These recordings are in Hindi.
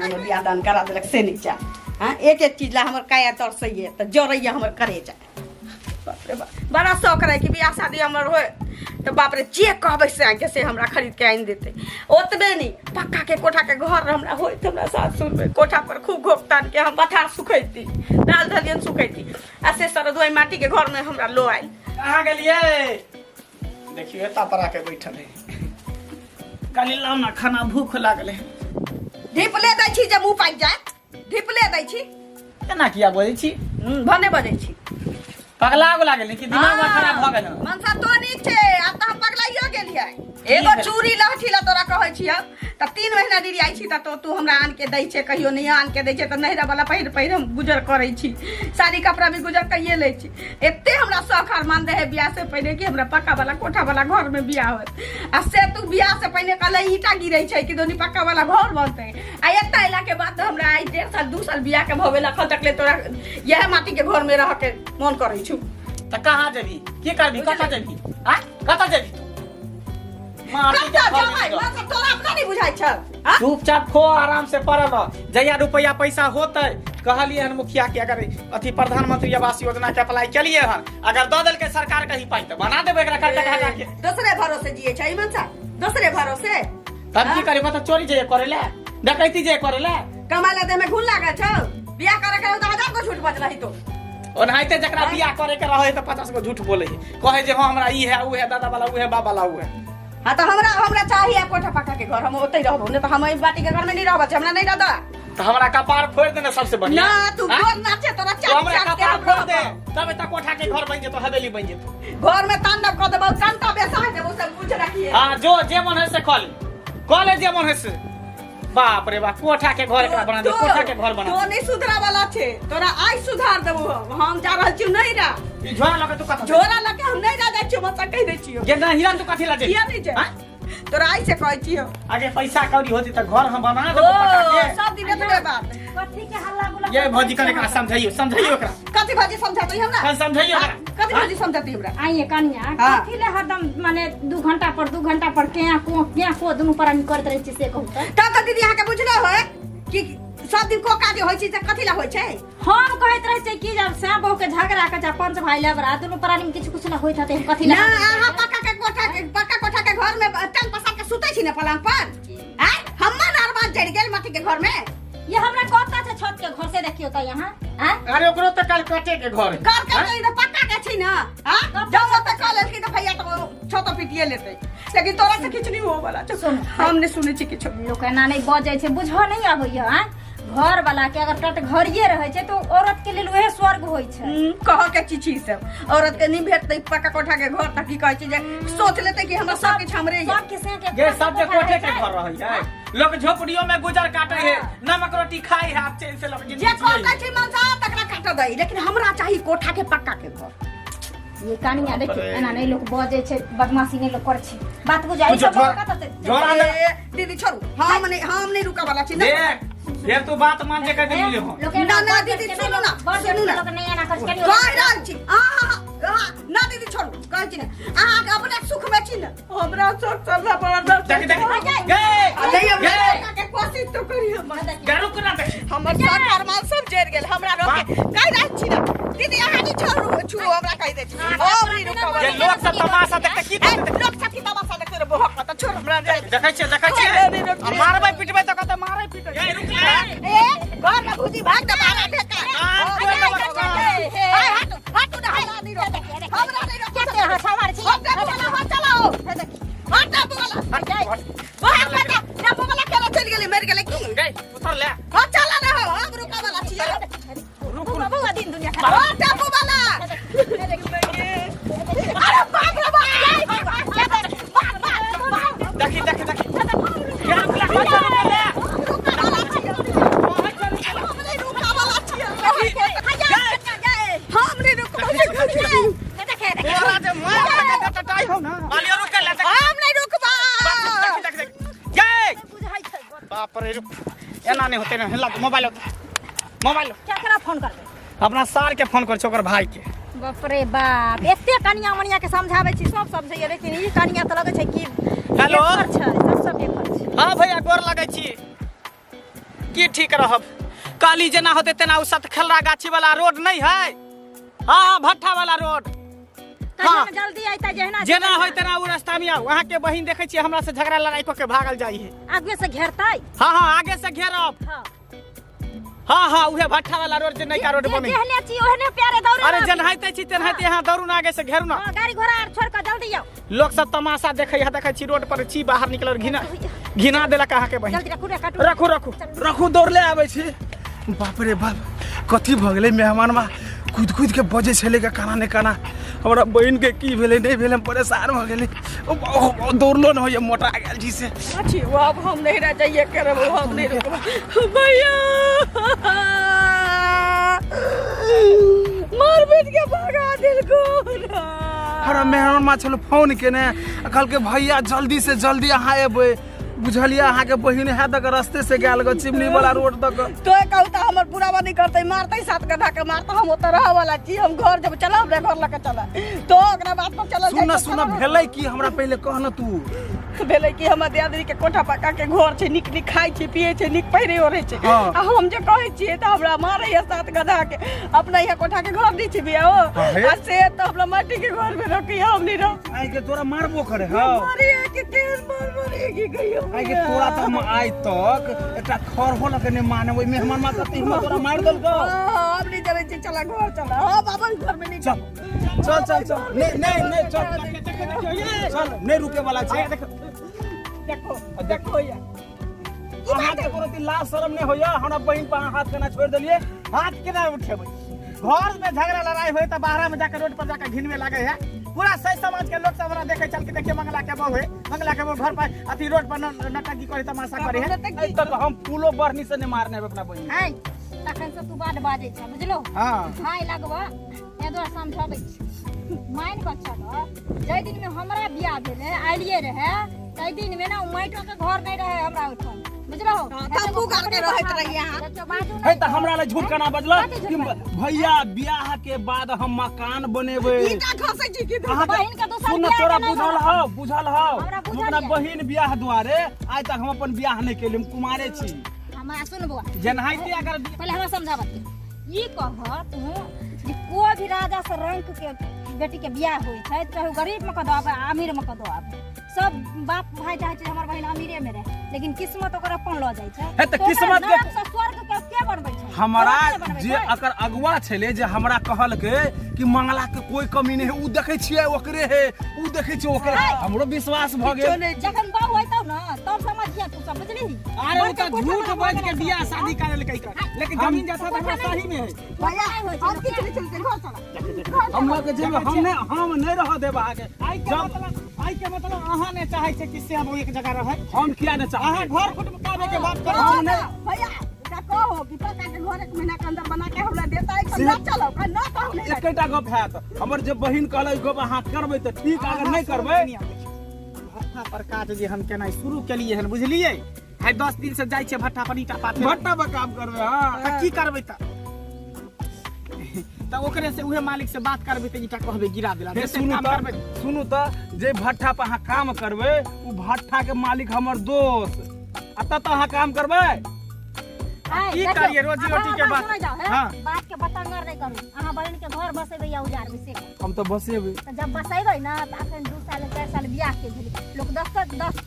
में बियाह दान करा देलक से नहीं चाह। हाँ एक एक चीज ला हमर काया तरसइए तो जरइए हमर करे जा। बाप रे बाप बड़ा शौक रहे कि बियाह शादी हमर होए तो बाप रे जे कहबै से आके से हमरा खरीद के आइन देते। ओतबे नहीं पक्का के कोठा के घर हमरा होय त हमरा सासुर में कोठा पर खूब घोपतान के हम पथार सुखैती दाल धलियन सुखैती आ से सरदोई माटी के घर में हमरा लो आइल। कहाँ गेलिए देखियो एता पर आके बैठल है काली लाओ ना खाना भूख लागल है। ढिपले दै छी जे मुंह पाक जाय ढिपले दै छी केना किया बोलै छी भने बजै छी पगला लागल कि दिमाग में खराब भ गेल मनसा तो नीक छै आ त हम पगलाइयो गेलियै एगो चूड़ी लहठी ला तोरा कहै छियै त 3 महीना दिरी आई छी त तू हमरा आन के दै छै कहियो नहीं आन के दै छै त नहिरा वाला पहिर हम गुजर करै छी साड़ी कपड़ा भी गुजर कइए लै छी। एते हमरा शौक मान दे है बियाह से पहले कि हमरा पक्का वाला कोठा वाला घर में बियाह होत आ से तू बियाह से पहले कहले ईटा गिरै छै कि दोनी पक्का वाला घर बनतै आ एता इला के बाद हमरा आई 1.5 साल 2 साल बियाह के भवे ला खल तकले तोरा यह माटी के घर में रह के मन करै छु त कहाँ जेबी के करबी कता जेबी आ कता जेबी तोरा अपना नहीं बुझाई छ चुपचाप खो आराम से पड़ल जहिया रुपया पैसा होते कहलिए हन मुखिया के अगर अथी प्रधानमंत्री आवास योजना के अप्लाई कलिए हन अगर दो दल के सरकार कहीं पाई तो बना देबे एकरा खर्चा हटा के दूसरे भरोसे जिए छै मनसा दूसरे भरोसे तब की करे मतलब चोरी जे करेला डकैती जे करेला कमाला दे में घुन लागे छ बियाह करे के तो 1000 को झूठ बजलही तो ओनाइते जकरा बियाह करे के रहे त 50 को झूठ बोले कहे जे हां हमरा ई है ऊ है दादा वाला ऊ है बाबा वाला ऊ है। हां तो हमरा चाहिए कोठा पक्का के घर हम ओतै रहबो न तो हम ई बाटी के घर में नहीं रहबो हमरा नहीं दादा तो हमरा कपार फोड़ देना सबसे बढ़िया ना तू गोर नाचे तोरा चाट हमरा कपार फोड़ दे तब त कोठा के घर बन जेतो हवेली बन जेतो घर में तांडव क देबो कांता बेसा देबो सब पूछ रखिए हां जो जे मन है से कॉलेज जे मन है से बाप रे बाप कोठा के घर एकरा बना दे कोठा के घर बना तो नहीं सुधरा वाला छे तोरा आई सुधार देबो हम जा रहल छी नहीं रा ई झोरा लगे तू कथा झोरा लगे हम नहीं रा जाय छी मत कह दे छियो जे ना हिरन तू कथि ला जे किया नहीं जे तोरा आई से कहै छियो आगे पैसा कौड़ी होती त घर हम बना देबो पटा के सब दिन एतबे बात कथी के हल्ला गुला ये भौजी करे का समझाइयो ओकरा कथी भाजी समझातै हमरा कौन समझाइयो ओकरा कथी भाजी समझातै हमरा आइए कन्या कथी ले हरदम माने 2 घंटा पर क्या को दुनु पर हम करत रहै छी से कहू त दीदी अहाँ के बुझलो है कि सब दिन को काजे होय छै से कथी ला होय छै हम कहत रहै छै कि जब से बहु के झगड़ा के जा पंच भाई लगरा दुनु प्राणी में कुछ ना होइत हते कथी ला ना अहाँ पक्का कोठा के घर में टन पसा के सुतै छी ने पलंग पर हैं हमर अरमान जड़ गेल माटी के घर में ये हमरा कहता छै छत के घर से देखियो त यहां हैं अरे ओकरो त कल कटे के घर कर के पक्का के छी ना हां जब तक कॉलेज की तो भैया तो छत पिटिए लेते लेकिन तोरा से किछ नहीं हो वाला सुन हमने सुनै छी किछ लोग एना नहीं बजै छै बुझो नहीं आबैया हैं घर वाला के अगर कट घरिए रहे छै तो औरत के लिए वह स्वर्ग होय छै कह के चीची सब औरत के नहीं भेटतै पक्का कोठा के घर तक की कहै छै जे सोच लेते कि हमरा सब किछ हमरे सब के से के ये सब के कोठे के घर रहै है लोग झोपड़ियों में गुजर काटे है नमक रोटी खाई है चैन से लोग जे कहै छै मनसा तकरा काट दई लेकिन हमरा चाहिए कोठा के पक्का के घर ये कहानियां देखियो एना नहीं लोग बजे छै बदमाशी नहीं लोग कर छै बात बुझाई सब झोरा दीदी छोड़ू हम नहीं रुका वाला छी ना ये तू बात मान के कर दिले हो ना दीदी सुनो ना सुनो ना लोग नहीं आना कर के कह रहल छी ना दीदी छोड़ू कहै छी ना अहाँ अपने सुख में छी ना हमरा सोच चलना पड़ा के कोशिश तो करी हम गारू कोना देख हमर सब अरमान सब जड़ गेल हमरा रोके कह रहल छी ना दीदी अहाँ नहीं छोड़ू छुओ हमरा कह दे छी ओ नहीं रुका ये लोग सब तमाशा देख के की लोग सब की तमाशा देख रे बहुत पता छोड़ हमरा देखै छी मारबै पिटबै त कत मारै पिटै ए रुक ए घर में भूजी भाग दे मारा ढेका हट ना हला नहीं रो हमरा नहीं रो के हां सवार छी हट चलो हट बोला बहुत बड़ा ना बोला केला चल गेले मर गेले की गई उतर ले हट चला ना हो हम रुका वाला छी रुक बाबू दिन दुनिया हट टापू वाला अरे बाप रे देखी बाप रे एना नहीं होते ना मोबाइल केकरा फोन कर दे अपना सार के फोन कर छ ओकर भाई के बाप रे बाप एते कनिया मनिया के समझाबै छी सब समझैया लेकिन ई कनिया त लगे छै कि हेलो सब बेकर छै हां भैया गोर लागै छी की ठीक रहब। काली जना होते तेना उ सतखलरा गाछी वाला रोड नहीं है। हाँ भट्ठा वाला रोड। हाँ जल्दी आइता जेना होय तेना उ रास्ता में आओ। वहाँ के बहिन देखे छियै हमरा से झगड़ा लड़ाई क के भागल जाई है। आगे से घेरतै। हाँ आगे से घेरब। हाँ उहे भट्ठा वाला रोड जे नैका रोड बने। जेहने छी ओहने प्यारे दौड़े। अरे जनहाइते छी तेनहाइते यहाँ दौड़ू ना आगे से घेरू ना। गाड़ी घोड़ा छोड़ के जल्दी आओ। लोग सब तमाशा देखे है देखे छी रोड पर छी बाहर निकल घिना देला कहाँ के बहिन। जल्दी रखू रखू दौड़ले आबै छी। बाप रे बाप कथी भ गेलै मेहमान मा कूद के बजे छले के काना ने काना हमरा बहन के की भेले नहीं भेले परेशान भ गेलै। दौड़लो न होय मोटा गेल जी से। अच्छी अब हम नहीं रह जाइए करब हम नहीं रुकब भैया मार पीट के भगा दिल को। हमरा मेहमान मा छलो फोन केने कहल के भैया जल्दी से जल्दी अहाँ एबै बुझलिए अहाँ के बहिन है तक रास्ते से गेल ग चिमनी वाला रोड तक। तो कहता हमर पूरा बनी करते मारते साथ गधा के मारता हम ओत रह वाला छी। हम घर जब चला रे घर लके चला तो ओकरा बात पर चलल सुन भेलै कि हमरा पहले कह न तू भेलै कि हमर दियादरी के कोठा पक्का के घर छै निक निक खाइ छै पिए छै निक पहिरे ओढ़े छै। हाँ। आ हम जे कहै छियै त हमरा मारै है साथ गधा के अपना यहाँ कोठा के घर दी छै बिया ओ आ से त हमरा माटी के घर में रखी हम नहीं रह आई के तोरा मारबो करे हां मारी के तेज मारी की गयो आई के तोरा त हम आई तक एकटा खर हो लगे ने माने ओइ मेहमान मा कते हम तोरा मार देल गो। हम नहीं चले छी चला घर चला हां बाबा घर में नहीं चल नहीं चल नहीं रुके वाला छै। देखो या अहाँ के कोनो लाज शरम नहीं होया हमरा बहिन पर हाथ केना छोड़ देलिए। हाथ केना उठेबै। घर में झगड़ा लड़ाई होय त बाहर में जाकर रोड पर जाकर घिनवे लागे है। पूरा सही समाज के लोग सब हमरा देखे चल के देखिए मंगला के बहू है मंगला के बहू घर पर अथी रोड पर नटकी करे तमाशा करे है। ए तक हम फूलो बरनी से नहीं मारने अपना बहिन। है तखन से तू बात बाजे छ बुझलो। हां हाय लगबा ए दो समझाबै छी माइन के चल जै दिन में हमरा बियाह भेले आइलिए रहे तै दिन में ना माइटो के घर नहीं रहे हमरा उठल बुझलो। तबू घर के रहत रही यहां है त हमरा ले झूठ केना बजलो कि भैया बियाह के बाद हम मकान बनेबै। ईटा खसै छी कि बहिन के दोसर सुन बियाह तोरा केना बुझल हौ हमरा बुझल हमरा ये। बहिन बियाह दुआरे आज तक हम अपन बियाह नहीं केलिए हम कुमारे छी। हमरा सुन बुआ जनहाइते अगर पहले हमरा समझाबत ई कह तू जे कोई भी राजा से रंग के बेटी के बियाह होई छै चाहे गरीब में कदो आबे अमीर में कदो आबे सब बाप भाई चाहे छै हमर बहिन अमीरे में रहे लेकिन किस्मत ओकर अपन ल जाय छै। है त किस्मत के नरक से स्वर्ग के बनबै छै हमरा स्वर्ग के बनबै जे छै। अगर अगुआ छले जे हमरा कहल के कि मंगला के कोई कमी नहीं है उ देखे छियै ओकरे है उ देखे छियै ओकरे हमरो विश्वास भ गेल। जखन बाबू होइतौ न तब समझिया तू सब बुझली। अरे उ त झूठ बाज के बियाह शादी करे ले कई लेकिन जमीन जायदाद हमरा सही में है। भैया हम किछ नहीं चलते घर चला हम लोग के जेब हम नहीं रह देब आगे। आई के मतलब अहाँ ने चाहे छै कि से हम एक जगह रहे। हम किया न चाहे अहाँ घर फुटकावे के बात करो हम नहीं भैया का कहो कि पक्का के घर एक महीना के अंदर बना के हमरा देता है कि ना चलो का ना तो हम नहीं एकेटा गप हैत हमर जे बहिन कहले गप अहाँ करबै त ठीक अगर नहीं करबै भट्ठा पर काज जे हम केना शुरू केलिए हन बुझलिए। है 10 दिन से जाय छै भट्ठा पर ईटा पाथे भट्टा पर काम करबै। हां त की करबै त ओकरे से उहे मालिक से बात करबै त ईटा कहबै गिरा देला। सुनू त जे भट्ठा पर अहाँ काम करबै उ भट्ठा के मालिक हमर दोस्त अत त अहाँ काम करबै। की करिए रोजी रोटी के बात। हां बात के बतंगर नहीं करू अहाँ बहन के घर बसेबै या उजार में से हम तो बसेबै त जब बसेबै ना त अखन 2 साल 4 साल बियाह के भेल लोग 10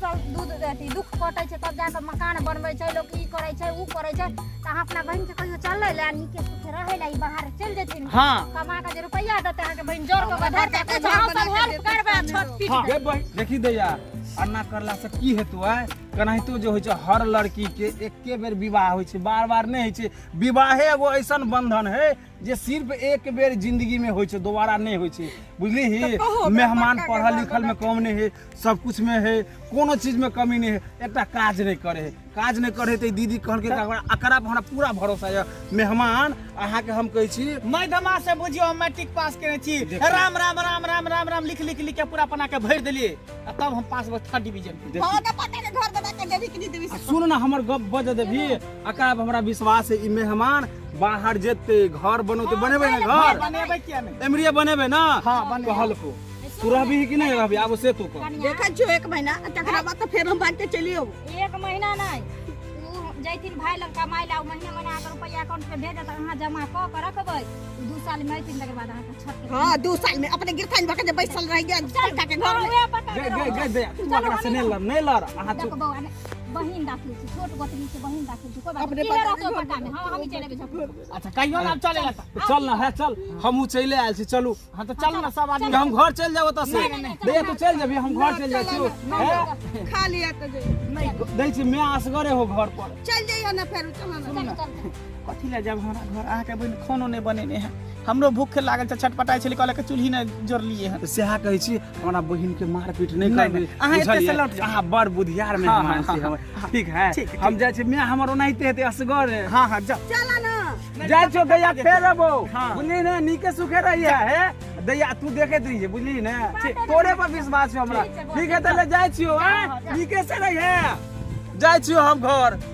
साल दूध अथी दुख कटै छै तब जाके मकान बनबै छै लोग ई करै छै उ करै छै त अहाँ अपना बहन के कहियो चल ले नीके सुखे रहै ला ई बाहर चल जेथिन। हां कमा के जे रुपैया देते अहाँ के बहन जोर के धर के हम सब हेल्प करबै छत पीट गे बहिन देखी दैया अन्ना करला से की हेतु है कनाहितो जे होइ छै हर लड़की के एके बेर विवाह होइ छै बार बार नहीं होइ छै। विवाहे एगो ऐसन बंधन है जे सिर्फ एक बेर जिंदगी में होइ छै दोबारा नहीं होइ छै बुझली ही। मेहमान पढ़ल लिखल में कम नहीं है सब कुछ में है कोनो चीज में कमी नहीं है एकटा काज नहीं करे है काज नहीं करे त दीदी कहल के एकरा पर हमरा पूरा भरोसा है। मेहमान अहाँ के हम कहै छी मध्यमा से बुझियो हम मैट्रिक पास केने छी राम राम राम राम राम राम लिख लिख लिख के पूरा बना के भर देलिए तब हम पास 3rd डिवीजन हां का पक्का के घर बना के देबी कि नहीं देबी सुन ना हमर गप बज देबी अकरा हमरा विश्वास है ई मेहमान बाहर जेते घर बनौते बनेबे ना घर बनेबै किया नहीं एमरिया बनेबे ना। हां बन कहल को तू रहबी कि नहीं रहबी आब से तू को देखा जो 1 महीना तकरा बाद तो फिर हम बांट के चलियो 1 महीना नहीं जैथिन भाई लग कमाई ला महीने महीने अगर रुपया अकाउंट पे भेजत अहाँ जमा क के रखबै 2 साल में अइथिन तकर बाद अहाँ छत के हां 2 साल में अपने गिरथान भके जे बैसल रह गया पक्का के घर में गे दे तू एकरा से नहीं लड़ अहाँ देखो बौआ ने बहिन दाखिल छी छोट गोतनी से बहिन दाखिल छी कोई बात नहीं रहतो पक्का में हां हम ही चले जेबै अच्छा कहियो ना चले ला चल ना है चल हमहू चले आयल छी चलू हां तो चल ना सब आदमी हम घर चल जाओ त से दे तू चल जेबी हम घर चल जाइ छी खा लिया तो जे नहीं दै छी मैं असगरे हो घर पर चल जाइए ना फिर चलो ना कथी ले जब हमरा घर आके बहिन खानो नहीं बनेने है हमरो भूख लागल छ छटपटाई छली कहले के चूल्ही न जोड़लिए है सेहा कहै छी हमरा बहिन के मारपीट नहीं करबे अहाँ एते से लौट जा अहाँ बड़ बुधियार में मान छी हम ठीक है हम जाइ छी मैं हमर ओनाइते हेते असगर हां हां जा चला ना जाइ छो गया फेर अबो हाँ। बुझली ने नीके सुखे रहिया है दैया तू देखैत रही बुझली ने तोरे पर विश्वास छै हमरा ठीक है तले जाइ छियो नीके से रहिए जाइ छियो हम घर।